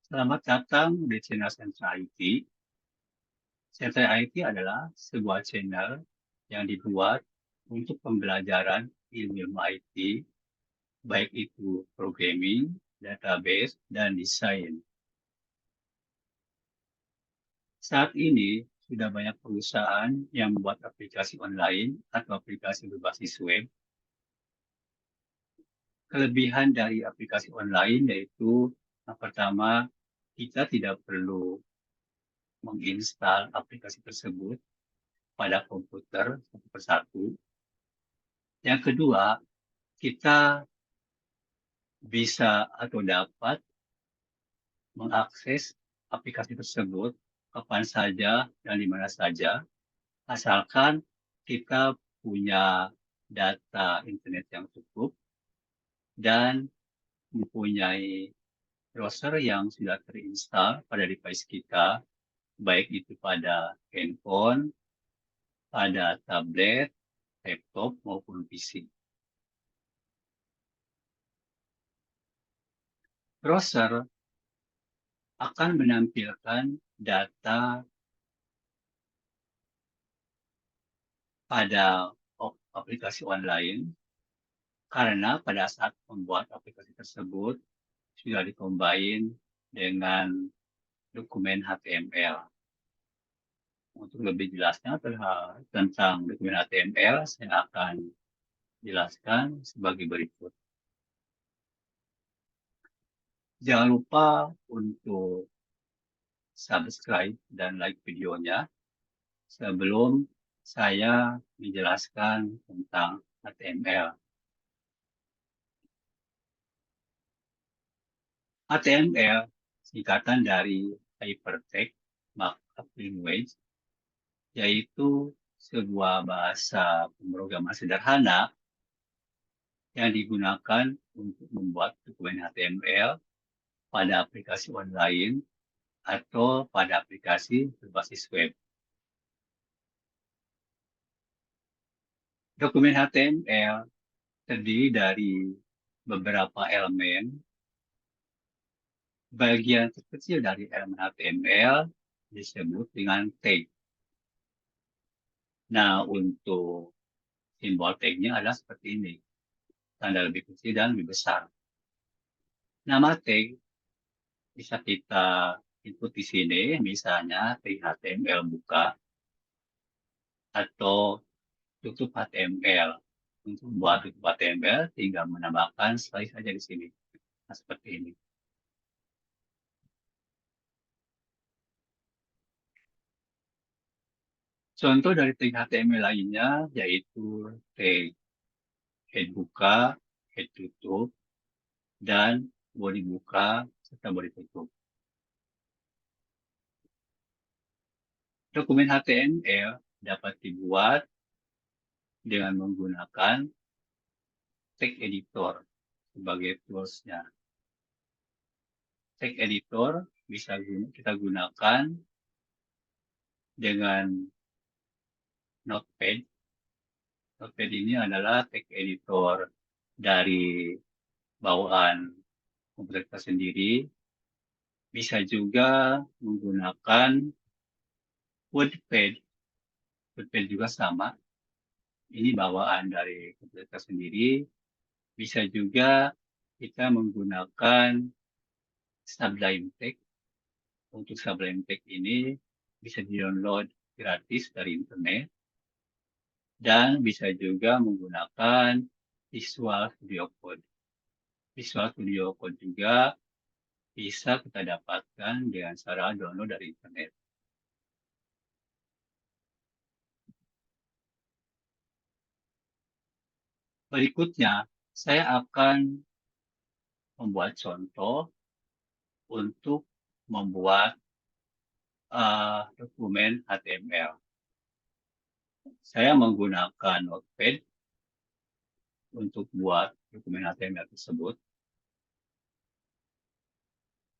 Selamat datang di channel Sentra IT. Sentra IT adalah sebuah channel yang dibuat untuk pembelajaran ilmu IT, baik itu programming, database, dan desain. Saat ini, sudah banyak perusahaan yang membuat aplikasi online atau aplikasi berbasis web. Kelebihan dari aplikasi online yaitu yang pertama, kita tidak perlu menginstal aplikasi tersebut pada komputer satu persatu. Yang kedua, kita bisa atau dapat mengakses aplikasi tersebut kapan saja dan di mana saja, asalkan kita punya data internet yang cukup dan mempunyai browser yang sudah terinstall pada device kita, baik itu pada handphone, pada tablet, laptop, maupun PC. Browser akan menampilkan data pada aplikasi online karena pada saat membuat aplikasi tersebut sudah dicombine dengan dokumen HTML. Untuk lebih jelasnya tentang dokumen HTML, saya akan jelaskan sebagai berikut. Jangan lupa untuk subscribe dan like videonya sebelum saya menjelaskan tentang HTML. HTML singkatan dari Hypertext Markup Language, yaitu sebuah bahasa pemrograman sederhana yang digunakan untuk membuat dokumen HTML pada aplikasi online atau pada aplikasi berbasis web. Dokumen HTML terdiri dari beberapa elemen. Bagian terkecil dari elemen HTML disebut dengan tag. Nah, untuk simbol tag-nya adalah seperti ini. Tanda lebih kecil dan lebih besar. Nama tag bisa kita input di sini, misalnya tag HTML buka atau tutup HTML. Untuk membuat tutup HTML, tinggal menambahkan slide saja di sini. Nah, seperti ini. Contoh dari tag HTML lainnya yaitu tag head buka, head tutup, dan body buka serta body tutup. Dokumen HTML dapat dibuat dengan menggunakan tag editor sebagai tools-nya. Tag editor bisa kita gunakan dengan Notepad. Notepad ini adalah tag editor dari bawaan komputer kita sendiri. Bisa juga menggunakan WordPad. WordPad juga sama. Ini bawaan dari komputer kita sendiri. Bisa juga kita menggunakan Sublime Text. Untuk Sublime Text ini bisa di-download gratis dari internet. Dan bisa juga menggunakan Visual Studio Code. Visual Studio Code juga bisa kita dapatkan dengan cara download dari internet. Berikutnya, saya akan membuat contoh untuk membuat dokumen HTML. Saya menggunakan Notepad untuk buat dokumen HTML tersebut.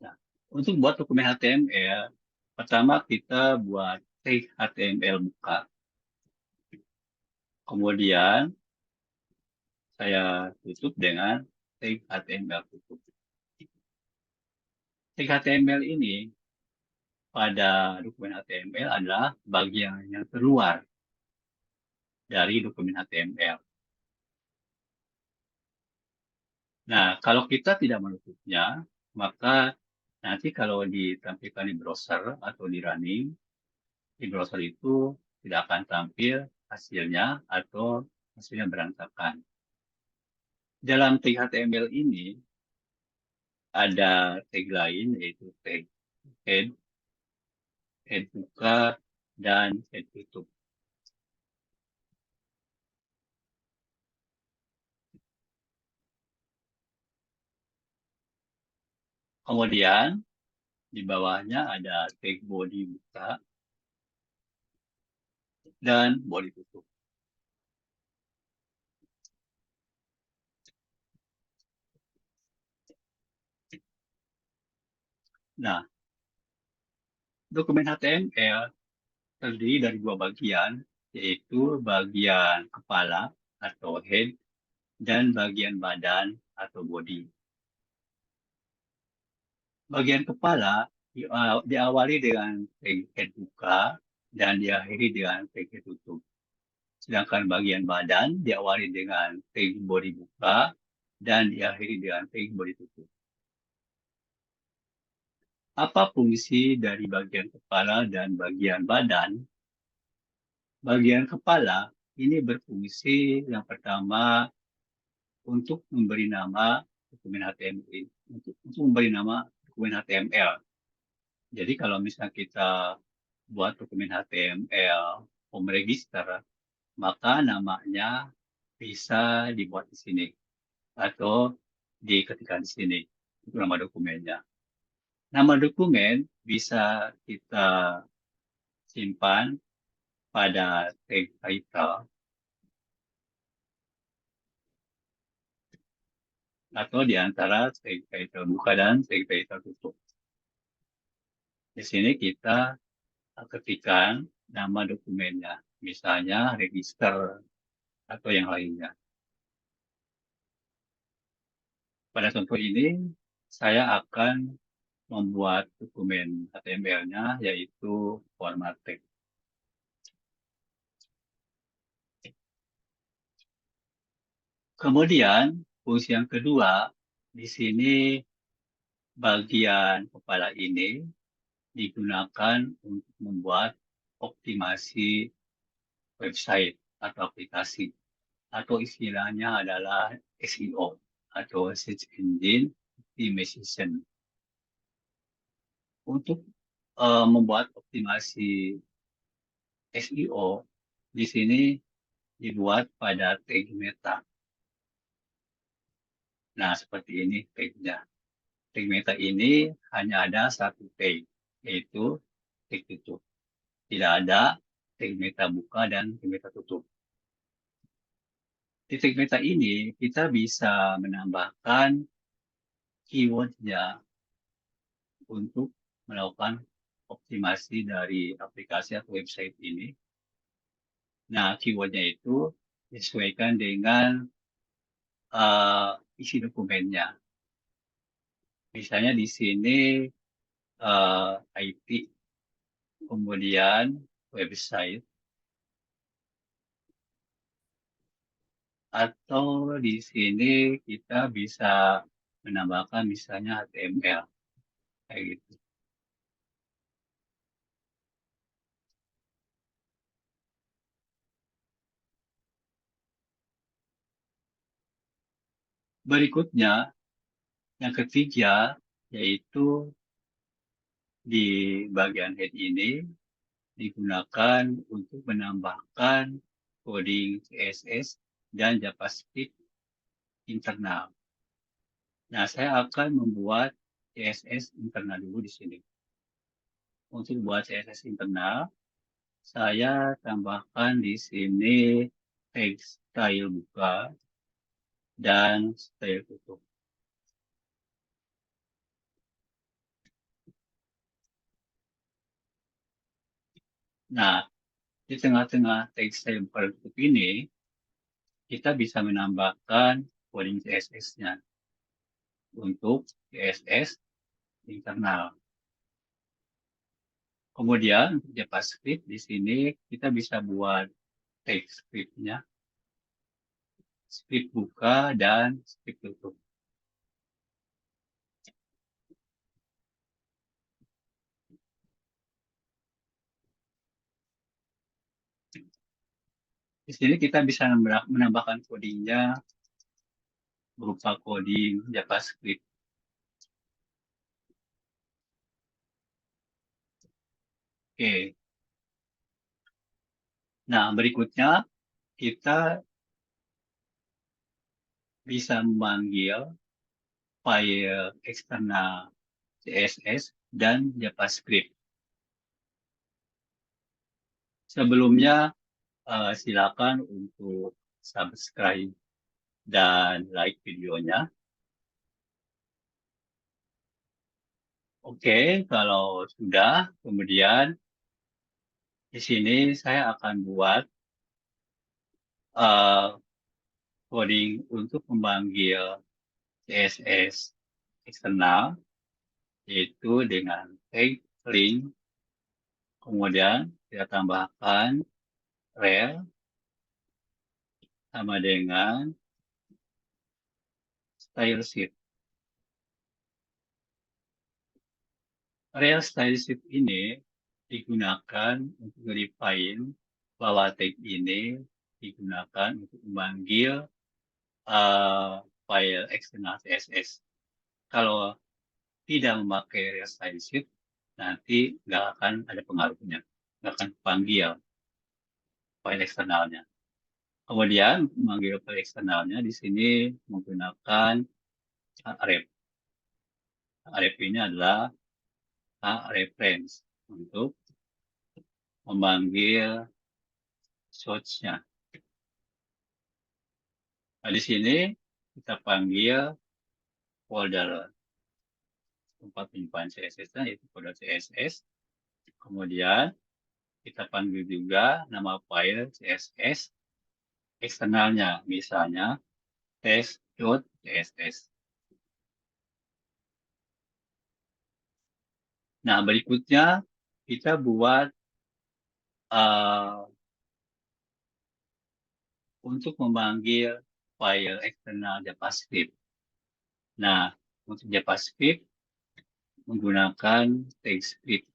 Nah, untuk buat dokumen HTML, pertama kita buat tag HTML buka. Kemudian saya tutup dengan tag HTML tutup. Tag HTML ini pada dokumen HTML adalah bagian yang keluar dari dokumen HTML. Nah, kalau kita tidak menutupnya, maka nanti kalau ditampilkan di browser atau di running, di browser itu tidak akan tampil hasilnya atau hasilnya berantakan. Dalam tag HTML ini ada tag lain yaitu tag head, head buka, dan head tutup. Kemudian di bawahnya ada tag body buka dan body tutup. Nah, dokumen HTML terdiri dari dua bagian, yaitu bagian kepala atau head dan bagian badan atau body. Bagian kepala diawali dengan tag head buka dan diakhiri dengan tag head tutup. Sedangkan bagian badan diawali dengan tag body buka dan diakhiri dengan tag body tutup. Apa fungsi dari bagian kepala dan bagian badan? Bagian kepala ini berfungsi yang pertama untuk memberi nama dokumen HTML, untuk memberi nama dokumen HTML. Jadi kalau misalnya kita buat dokumen HTML home register, maka namanya bisa dibuat di sini atau diketikkan di sini. Itu nama dokumennya. Nama dokumen bisa kita simpan pada tag title atau di antara tag title buka dan tag title tutup. Di sini kita ketikkan nama dokumennya, misalnya register atau yang lainnya. Pada contoh ini, saya akan membuat dokumen HTML-nya, yaitu format tag. Kemudian, fungsi yang kedua, di sini bagian kepala ini digunakan untuk membuat optimasi website atau aplikasi, atau istilahnya adalah SEO atau Search Engine Optimization. Untuk membuat optimasi SEO, di sini dibuat pada tag meta. Nah, seperti ini tagnya. Tag meta ini hanya ada satu tag, yaitu tag tutup. Tidak ada tag meta buka dan tag meta tutup. Di tag meta ini, kita bisa menambahkan keyword-nya untuk melakukan optimasi dari aplikasi atau website ini. Nah, keyword-nya itu disesuaikan dengan isi dokumennya. Misalnya di sini IT, kemudian website, atau di sini kita bisa menambahkan misalnya HTML, kayak gitu. Berikutnya, yang ketiga, yaitu di bagian head ini digunakan untuk menambahkan coding CSS dan JavaScript internal. Nah, saya akan membuat CSS internal dulu di sini. Untuk buat CSS internal, saya tambahkan di sini tag style buka dan style tutup. Nah, di tengah-tengah tag style buka dan tutup ini, kita bisa menambahkan coding CSS-nya. Untuk CSS, internal. Kemudian untuk JavaScript di sini kita bisa buat text script-nya, script buka dan script tutup. Di sini kita bisa menambahkan codingnya berupa coding JavaScript. Oke. Nah, berikutnya kita bisa memanggil file eksternal CSS dan JavaScript. Sebelumnya, silakan untuk subscribe dan like videonya. Oke, kalau sudah, kemudian di sini saya akan buat coding untuk memanggil CSS eksternal, yaitu dengan tag link, kemudian kita tambahkan rel sama dengan style sheet. Rel style sheet ini digunakan untuk define bahwa tag ini digunakan untuk memanggil file eksternal CSS. Kalau tidak memakai rel style sheet, nanti nggak akan ada pengaruhnya, nggak akan panggil file eksternalnya. Kemudian memanggil file eksternalnya di sini menggunakan array. Array ini adalah reference untuk memanggil source-nya. Nah, di sini kita panggil folder tempat penyimpanan CSS-nya, yaitu folder CSS. Kemudian kita panggil juga nama file CSS eksternalnya, misalnya test.css. Nah, berikutnya kita buat untuk memanggil file eksternal JavaScript. Nah, untuk JavaScript menggunakan TypeScript.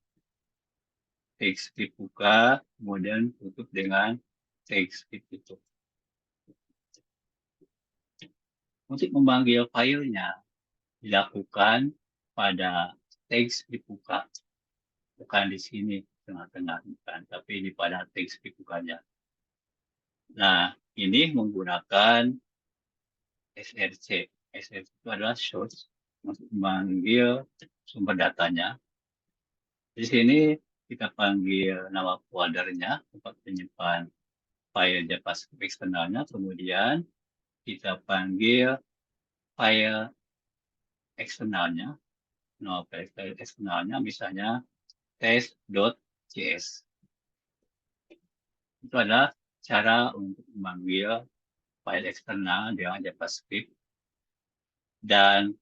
TypeScript buka, kemudian tutup dengan TypeScript tutup. Untuk memanggil filenya dilakukan pada TypeScript buka. Bukan di sini, tengah-tengah, bukan, tapi di pada TypeScript bukanya. Nah, ini menggunakan SRC. SRC itu adalah source untuk memanggil sumber datanya. Di sini kita panggil nama foldernya, tempat penyimpan file JavaScript eksternalnya, kemudian kita panggil file eksternalnya, nama file eksternalnya misalnya test.cs. Itu adalah cara untuk memanggil file eksternal dengan JavaScript dan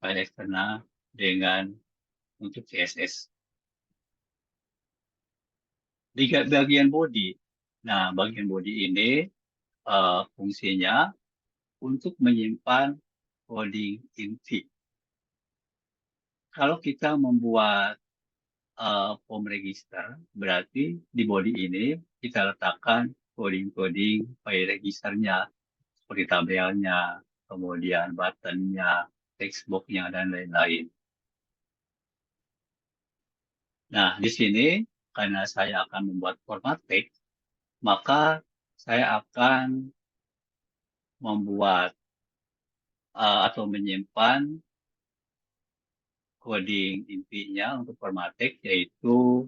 file eksternal dengan untuk CSS. Di bagian body, nah bagian body ini fungsinya untuk menyimpan coding inti. Kalau kita membuat form register, berarti di body ini kita letakkan coding-coding file registernya, seperti tabelnya, kemudian buttonnya, text box-nya, dan lain-lain. Nah, di sini karena saya akan membuat format text, maka saya akan membuat atau menyimpan coding intinya untuk format text, yaitu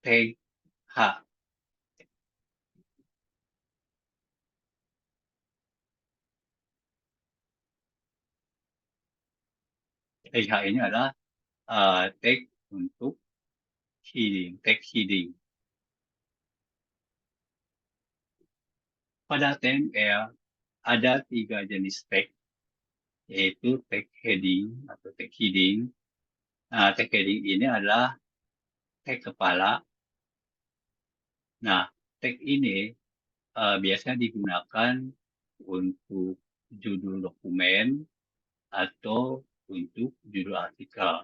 tag H. Tag H ini adalah tag untuk heading, tag heading. Pada HTML ada 3 jenis tag. yaitu tag heading atau tag heading. Nah, tag heading ini adalah tag kepala. Nah, tag ini biasanya digunakan untuk judul dokumen atau untuk judul artikel.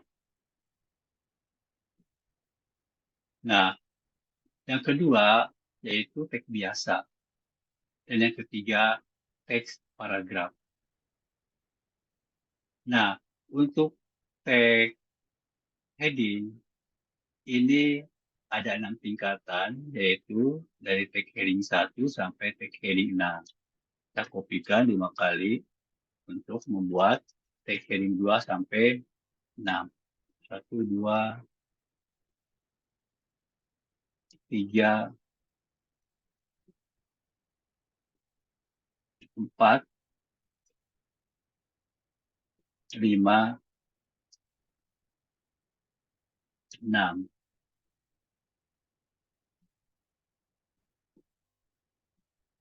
Nah, yang kedua yaitu tag biasa. Dan yang ketiga, teks paragraf. Nah, untuk tag heading, ini ada 6 tingkatan, yaitu dari tag heading 1 sampai tag heading 6. Kita kopikan 5 kali untuk membuat tag heading 2 sampai 6. 1, 2, 3, 4, 5, 6.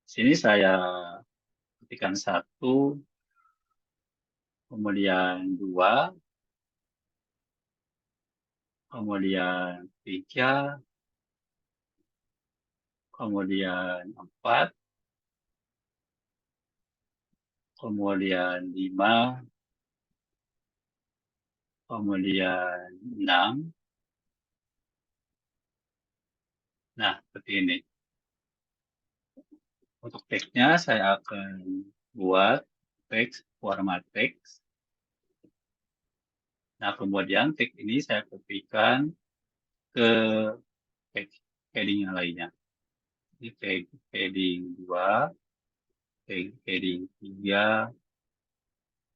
Sini saya ketikkan 1, kemudian 2, kemudian 3, kemudian 4, kemudian 5, kemudian 6. Nah, seperti ini. Untuk teksnya saya akan buat teks format teks. Nah, kemudian teks ini saya kopikan ke teks heading yang lainnya. Ini teks heading 2, teks heading 3,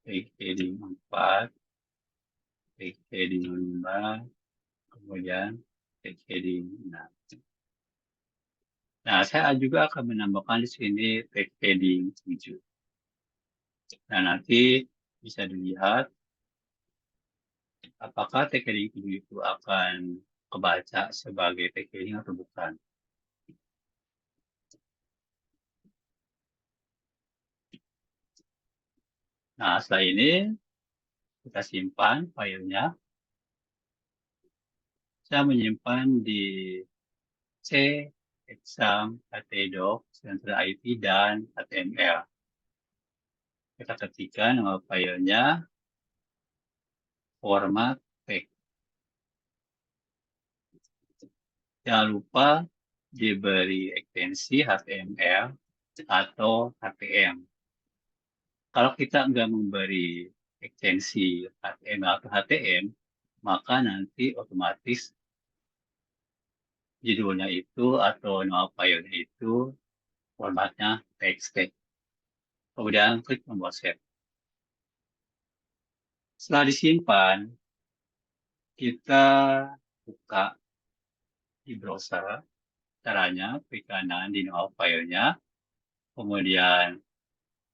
teks heading 4, teks heading 5, kemudian teks heading 6. Nah, saya juga akan menambahkan di sini teks heading 7. Nah, nanti bisa dilihat apakah tag heading 7 itu akan kebaca sebagai tag heading atau bukan. Nah, setelah ini kita simpan filenya. Saya menyimpan di C, exam, htdoc, Central IT, dan HTML. Kita ketikkan nama filenya, format text. Jangan lupa diberi ekstensi HTML atau HTM. Kalau kita nggak memberi ekstensi HTML atau HTM, maka nanti otomatis judulnya itu atau nama filenya itu formatnya txt. Kemudian klik tombol save. Setelah disimpan, kita buka di browser. Caranya klik kanan di nama filenya, kemudian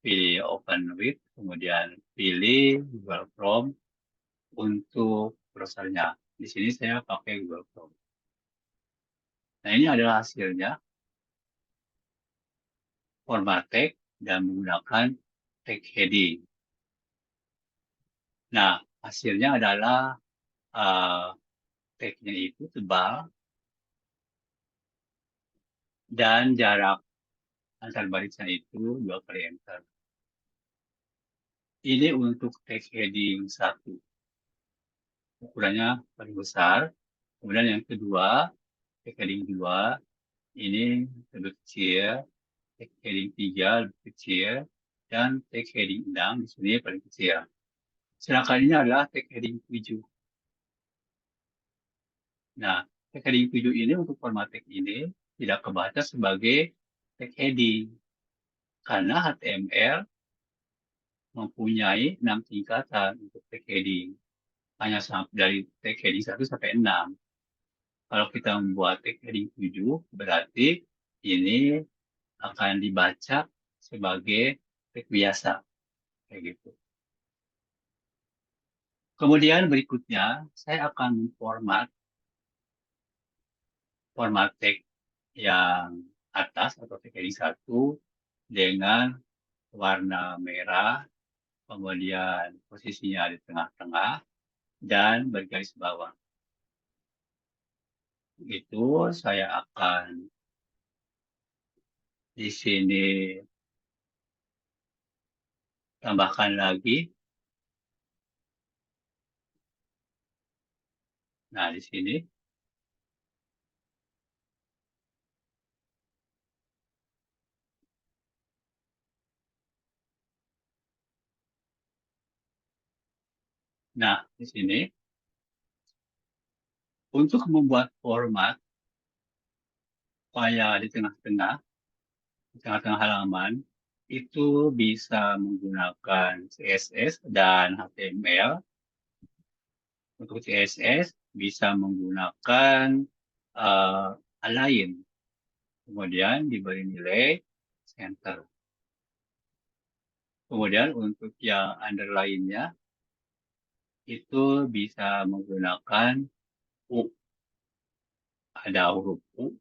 pilih Open with, kemudian pilih Google Chrome untuk browsernya. Di sini saya pakai Google Chrome. Nah, ini adalah hasilnya, format tag dan menggunakan tag heading. Nah, hasilnya adalah tag-nya itu tebal dan jarak antar barisnya itu 2 kali enter. Ini untuk tag heading 1. Ukurannya paling besar. Kemudian yang kedua, tag heading 2, ini lebih kecil. Tag heading 3 lebih kecil. Dan tag heading 6 di sini paling kecil. Sedangkan ini adalah tag heading 7. Nah, tag heading 7 ini untuk format tag ini tidak kebaca sebagai tag heading. Karena HTML mempunyai 6 tingkatan untuk tag heading. Hanya dari tag heading 1 sampai 6. Kalau kita membuat tag heading 7, berarti ini akan dibaca sebagai tag biasa. Kayak gitu. Kemudian berikutnya, saya akan format tag yang atas atau tag heading 1 dengan warna merah, kemudian posisinya di tengah-tengah, dan bergaris bawah. Itu saya akan di sini tambahkan lagi. Nah, di sini. Nah, di sini untuk membuat format supaya di tengah-tengah halaman itu bisa menggunakan CSS dan HTML. Untuk CSS bisa menggunakan align, kemudian diberi nilai center. Kemudian untuk yang underline-nya itu bisa menggunakan U. Ada huruf U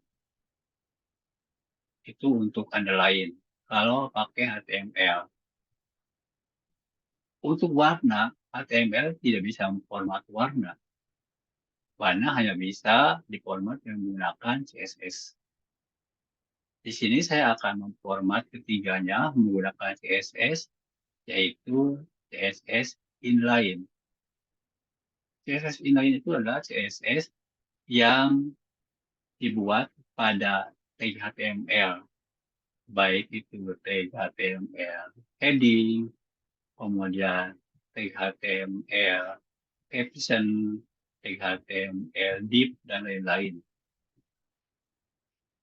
itu untuk underline. Kalau pakai HTML. Untuk warna, HTML tidak bisa memformat warna. Warna hanya bisa diformat menggunakan CSS. Di sini saya akan memformat ketiganya menggunakan CSS, yaitu CSS inline. CSS inline itu adalah CSS yang dibuat pada tag HTML, baik itu tag HTML heading, kemudian tag HTML caption, tag HTML div, dan lain-lain.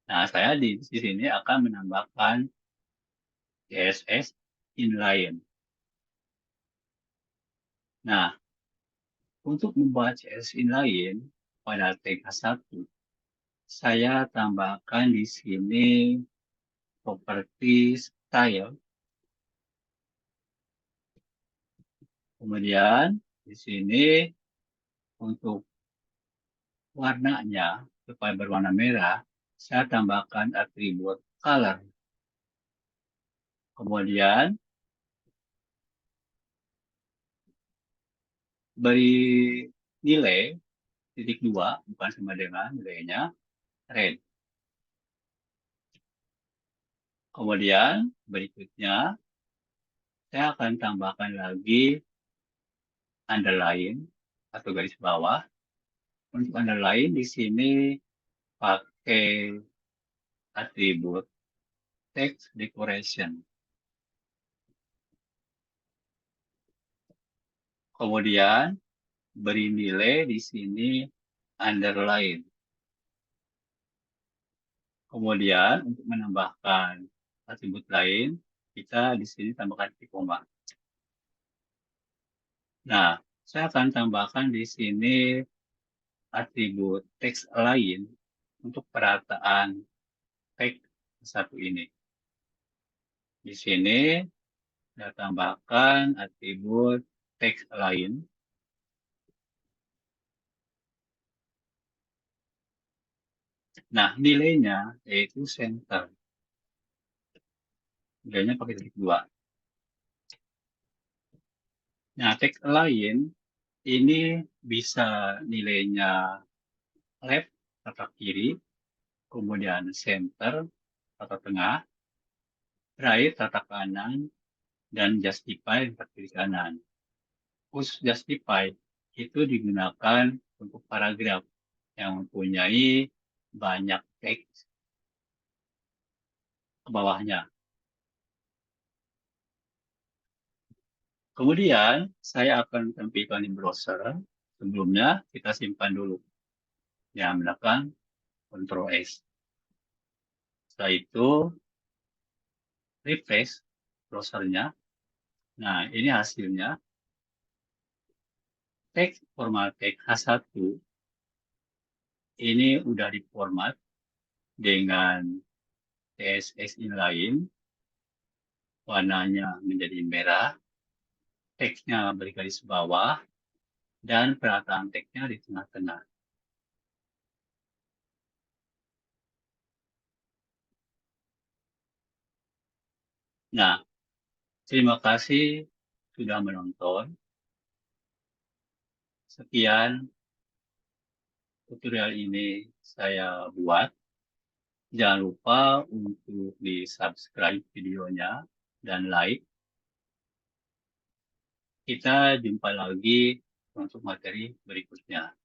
Nah, saya di sini akan menambahkan CSS inline. Nah, untuk membuat CSS inline pada tag H1, saya tambahkan di sini properti style. Kemudian di sini untuk warnanya supaya berwarna merah, saya tambahkan atribut color. Kemudian beri nilai titik 2, bukan sama dengan nilainya red. Kemudian berikutnya saya akan tambahkan lagi underline atau garis bawah. Untuk underline di sini pakai atribut text decoration. Kemudian beri nilai di sini underline. Kemudian untuk menambahkan atribut lain, kita di sini tambahkan titik koma. Nah, saya akan tambahkan di sini atribut teks lain untuk perataan teks satu ini. Di sini saya tambahkan atribut teks lain. Nah, nilainya yaitu center. Nilainya pakai titik 2. Nah, teks lain ini bisa nilainya left atau kiri, kemudian center atau tengah, right atau kanan, dan justify atau kiri kanan. Khusus justify itu digunakan untuk paragraf yang mempunyai banyak teks ke bawahnya. Kemudian saya akan tampilkan di browser. Sebelumnya kita simpan dulu. Ya, menekan Ctrl S. Setelah itu refresh browsernya. Nah, ini hasilnya. Teks format teks H1 ini udah diformat dengan CSS inline, warnanya menjadi merah, teksnya bergaris bawah, dan perataan teksnya di tengah-tengah. Nah, terima kasih sudah menonton. Sekian tutorial ini saya buat. Jangan lupa untuk di-subscribe videonya dan like. Kita jumpa lagi untuk materi berikutnya.